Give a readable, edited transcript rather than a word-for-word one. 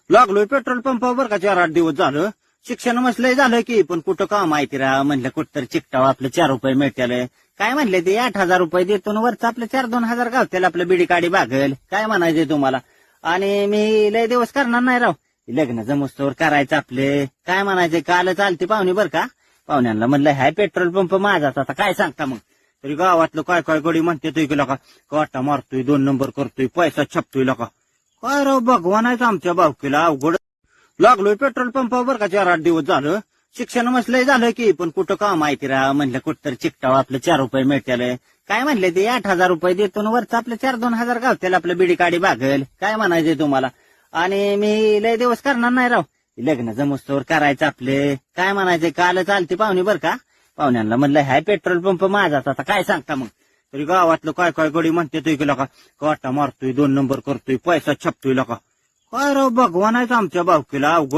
लागलोय पेट्रोल पंपावर बरं का 4-8 दिवस झालं. शिक्षण मसलंय झालं की पण कुठं काम माहिती राहा म्हणलं कुठं तर चिकटावं आपलं 4 रुपये मिळतील. काय म्हणले ते 8,000 रुपये देतो ना वरचं आपलं 4-2 हजार गावतील आपलं बिडी काडी भागल. काय म्हणायचंय तुम्हाला? आणि मी लय दिवस करणार नाही राव. लग्न जमस्तोवर करायचं आपले. काय म्हणायचंय काल चालते पाहुणे बरं का. पाहुण्यांना म्हणलं हाय पेट्रोल पंप माझाच आता काय सांगता मग. तरी गावातलं काय काय गडी म्हणते तो गेला का काटा मारतोय 2 नंबर करतोय पैसा छापतोय का. काय राव भगवान आहे आमच्या भावकीला अवघड. लागलोय पेट्रोल पंपावर बरं का 4-8 दिवस झालं. शिक्षण मसलंय झालं की पण कुठं काम माहिती राहा म्हणलं कुठं तर चिकटावं आपलं 4 रुपये मिळतील. काय म्हणले ते 8,000 रुपये देतो ना वरचं आपलं 4-2 हजार गावतील आपलं बिडी काडी भागल. काय म्हणायचंय तुम्हाला? आणि मी लय दिवस करणार नाही राव. लग्न जमस्तोवर करायचं आपले. काय म्हणायचंय काल चालते पाहुणे बरं का. पाहुण्यांना म्हणलं हाय पेट्रोल पंप माझाच आता काय सांगता मग. तरी गावातलं काय काय गडी म्हणते तो गेला का काटा मारतोय 2 नंबर करतोय पैसा छापतोय का. काय राव भगवान आहे आमच्या भावकीला अवघड.